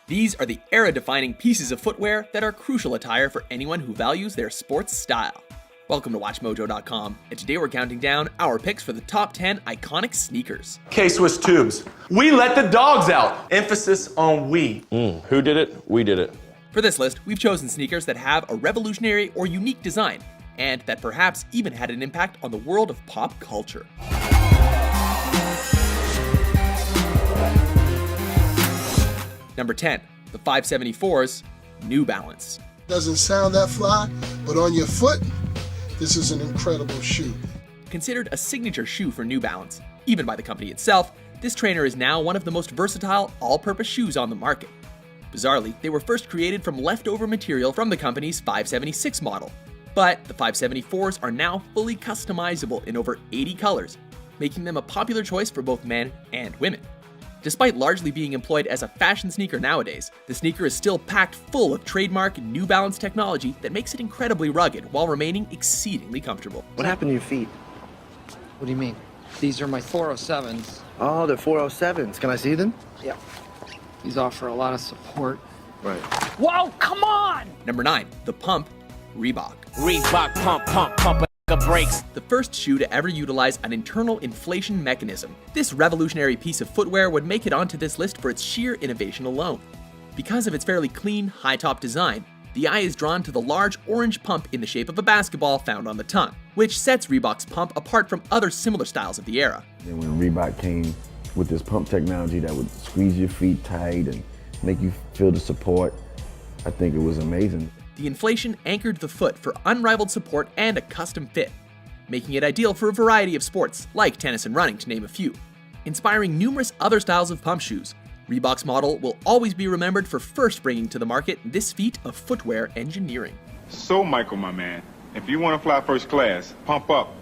These are the era-defining pieces of footwear that are crucial attire for anyone who values their sports style. Welcome to WatchMojo.com, and today we're counting down our picks for the top 10 iconic sneakers. K-Swiss tubes. We let the dogs out. Emphasis on we. Who did it? We did it. For this list, we've chosen sneakers that have a revolutionary or unique design, and that perhaps even had an impact on the world of pop culture. Number 10, the 574's New Balance. Doesn't sound that fly, but on your foot, this is an incredible shoe. Considered a signature shoe for New Balance, even by the company itself, this trainer is now one of the most versatile all-purpose shoes on the market. Bizarrely, they were first created from leftover material from the company's 576 model, but the 574s are now fully customizable in over 80 colors, making them a popular choice for both men and women. Despite largely being employed as a fashion sneaker nowadays, the sneaker is still packed full of trademark New Balance technology that makes it incredibly rugged while remaining exceedingly comfortable. What happened to your feet? What do you mean? These are my 407s. Oh, they're 407s. Can I see them? Yeah. These offer a lot of support. Right. Whoa, come on! Number 9, the Pump Reebok. Reebok pump brakes. The first shoe to ever utilize an internal inflation mechanism. This revolutionary piece of footwear would make it onto this list for its sheer innovation alone. Because of its fairly clean, high-top design, the eye is drawn to the large orange pump in the shape of a basketball found on the tongue, which sets Reebok's pump apart from other similar styles of the era. And when Reebok came with this pump technology that would squeeze your feet tight and make you feel the support, I think it was amazing. The inflation anchored the foot for unrivaled support and a custom fit, making it ideal for a variety of sports, like tennis and running to name a few. Inspiring numerous other styles of pump shoes, Reebok's model will always be remembered for first bringing to the market this feat of footwear engineering. So, Michael, my man, if you want to fly first class, pump up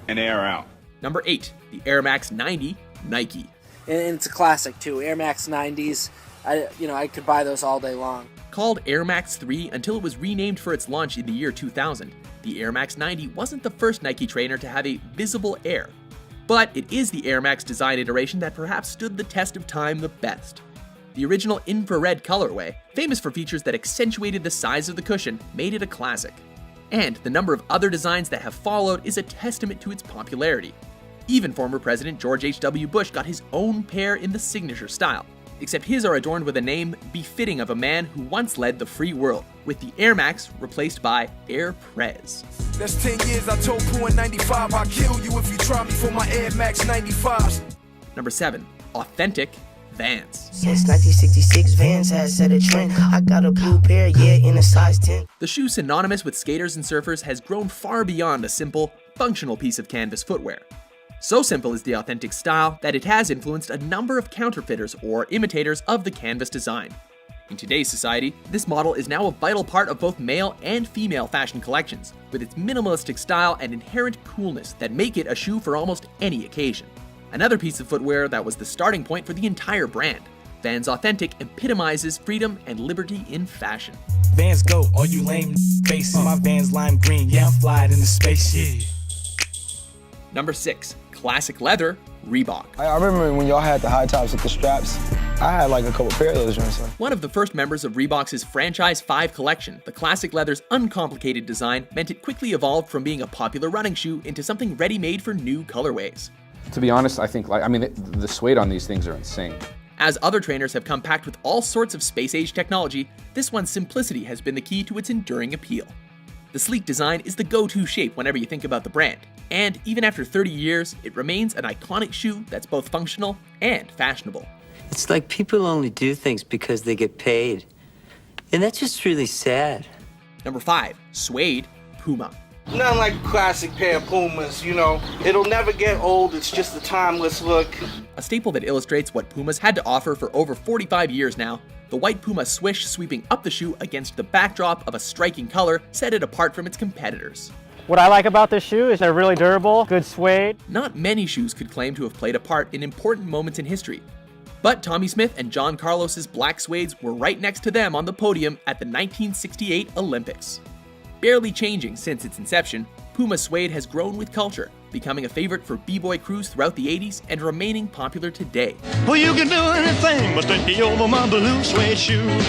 and air out. Number 8, the Air Max 90 Nike. And it's a classic too, Air Max 90s. I could buy those all day long. Called Air Max 3 until it was renamed for its launch in the year 2000, the Air Max 90 wasn't the first Nike trainer to have a visible air. But it is the Air Max design iteration that perhaps stood the test of time the best. The original infrared colorway, famous for features that accentuated the size of the cushion, made it a classic. And the number of other designs that have followed is a testament to its popularity. Even former President George H.W. Bush got his own pair in the signature style, except his are adorned with a name befitting of a man who once led the free world, with the Air Max replaced by Air Prez. That's 10 years I told Pooh in 95, I'll kill you if you try me for my Air Max 95s. Number 7, authentic Vans. Since 1966, Vans has set a trend. I got a blue pair, yeah, in a size 10. The shoe synonymous with skaters and surfers has grown far beyond a simple, functional piece of canvas footwear. So simple is the authentic style that it has influenced a number of counterfeiters or imitators of the canvas design. In today's society, this model is now a vital part of both male and female fashion collections, with its minimalistic style and inherent coolness that make it a shoe for almost any occasion. Another piece of footwear that was the starting point for the entire brand. Vans Authentic epitomizes freedom and liberty in fashion. Vans go, all you lame face. My Vans lime green, yeah, I'm flying in the space, yeah. Number 6, classic leather Reebok. I remember when y'all had the high tops with the straps. I had like a couple pair of those joints. One of the first members of Reebok's Franchise 5 collection, the classic leather's uncomplicated design meant it quickly evolved from being a popular running shoe into something ready-made for new colorways. To be honest, I think the suede on these things are insane. As other trainers have come packed with all sorts of space-age technology, this one's simplicity has been the key to its enduring appeal. The sleek design is the go-to shape whenever you think about the brand, and even after 30 years, it remains an iconic shoe that's both functional and fashionable. It's like people only do things because they get paid, and that's just really sad. Number 5, suede Puma. Nothing like a classic pair of Pumas, It'll never get old, it's just a timeless look. A staple that illustrates what Puma's had to offer for over 45 years now, the white Puma swish sweeping up the shoe against the backdrop of a striking color set it apart from its competitors. What I like about this shoe is they're really durable, good suede. Not many shoes could claim to have played a part in important moments in history, but Tommy Smith and John Carlos's black suedes were right next to them on the podium at the 1968 Olympics. Barely changing since its inception, Puma suede has grown with culture, becoming a favorite for b-boy crews throughout the 80s and remaining popular today. Well, you can do anything but take me over my blue suede shoes.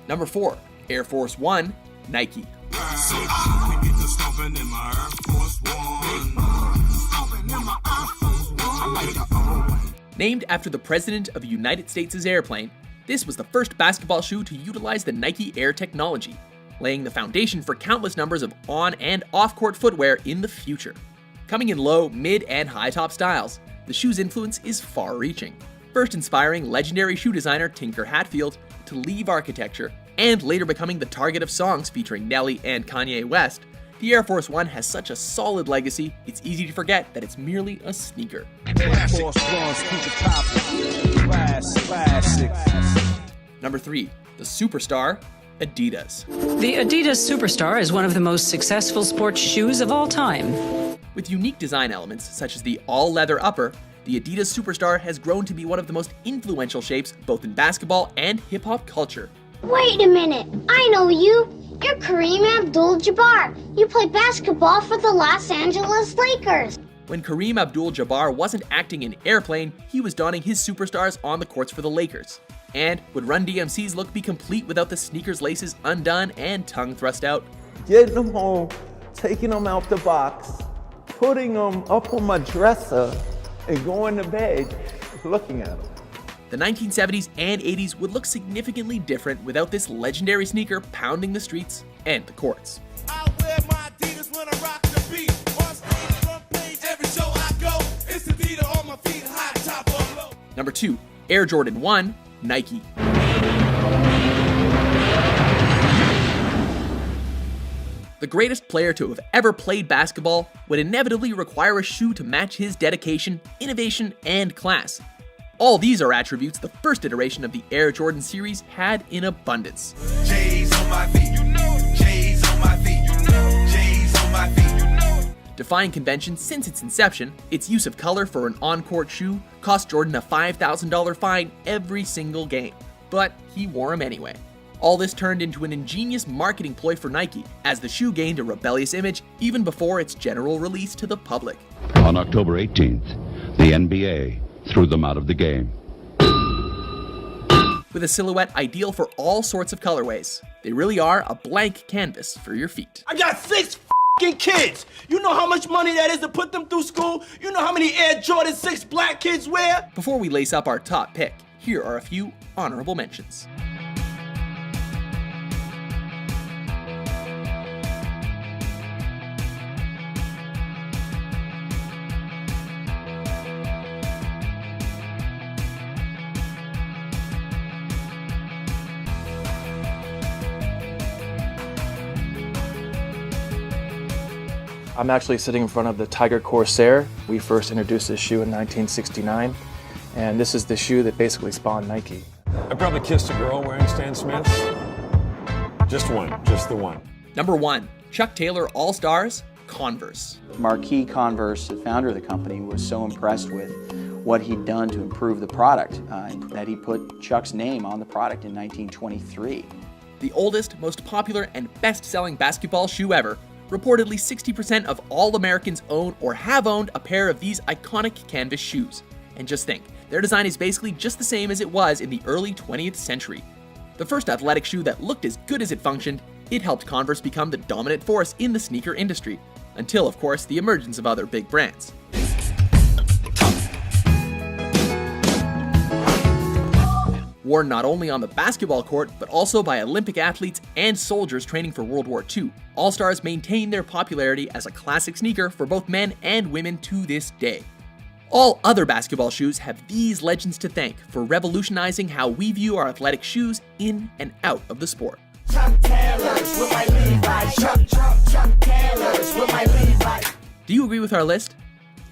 Number 4. Air Force One, Nike. Named after the President of the United States' airplane, this was the first basketball shoe to utilize the Nike Air technology, laying the foundation for countless numbers of on- and off-court footwear in the future. Coming in low, mid, and high-top styles, the shoe's influence is far-reaching, first inspiring legendary shoe designer Tinker Hatfield to leave architecture, and later becoming the target of songs featuring Nelly and Kanye West. The Air Force One has such a solid legacy, it's easy to forget that it's merely a sneaker. Number 3. The Superstar, Adidas. The Adidas Superstar is one of the most successful sports shoes of all time. With unique design elements such as the all-leather upper, the Adidas Superstar has grown to be one of the most influential shapes both in basketball and hip-hop culture. Wait a minute, I know you. You're Kareem Abdul-Jabbar. You play basketball for the Los Angeles Lakers. When Kareem Abdul-Jabbar wasn't acting in Airplane, he was donning his superstars on the courts for the Lakers. And would Run DMC's look be complete without the sneakers laces undone and tongue thrust out? Getting them home, taking them out the box, putting them up on my dresser, and going to bed looking at them. The 1970s and 80s would look significantly different without this legendary sneaker pounding the streets and the courts. I wear my Adidas when I rock the beat. On stage, front page, every show I go. It's Adidas on my feet, high top or low. Number 2. Air Jordan 1, Nike. The greatest player to have ever played basketball would inevitably require a shoe to match his dedication, innovation, and class. All these are attributes the first iteration of the Air Jordan series had in abundance. J's on my feet, you know. J's on my feet, you know. J's on my feet, you know. Defying convention since its inception, its use of color for an on-court shoe cost Jordan a $5,000 fine every single game. But he wore them anyway. All this turned into an ingenious marketing ploy for Nike, as the shoe gained a rebellious image even before its general release to the public. On October 18th, the NBA threw them out of the game. With a silhouette ideal for all sorts of colorways, they really are a blank canvas for your feet. I got 6 f***ing kids. You know how much money that is to put them through school? You know how many Air Jordan 6 black kids wear? Before we lace up our top pick, here are a few honorable mentions. I'm actually sitting in front of the Tiger Corsair. We first introduced this shoe in 1969, and this is the shoe that basically spawned Nike. I probably kissed a girl wearing Stan Smiths. Just one, just the one. Number 1, Chuck Taylor All-Stars, Converse. Marquis Converse, the founder of the company, was so impressed with what he'd done to improve the product that he put Chuck's name on the product in 1923. The oldest, most popular, and best-selling basketball shoe ever, reportedly 60% of all Americans own or have owned a pair of these iconic canvas shoes. And just think, their design is basically just the same as it was in the early 20th century. The first athletic shoe that looked as good as it functioned, it helped Converse become the dominant force in the sneaker industry, until of course the emergence of other big brands. Worn not only on the basketball court, but also by Olympic athletes and soldiers training for World War II, All-Stars maintain their popularity as a classic sneaker for both men and women to this day. All other basketball shoes have these legends to thank for revolutionizing how we view our athletic shoes in and out of the sport. Chuck Taylors with my Levi's. Chuck Taylors with my Levi's. Do you agree with our list?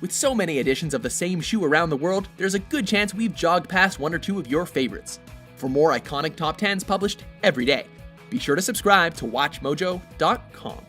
With so many editions of the same shoe around the world, there's a good chance we've jogged past one or two of your favorites. For more iconic top 10s published every day, be sure to subscribe to WatchMojo.com.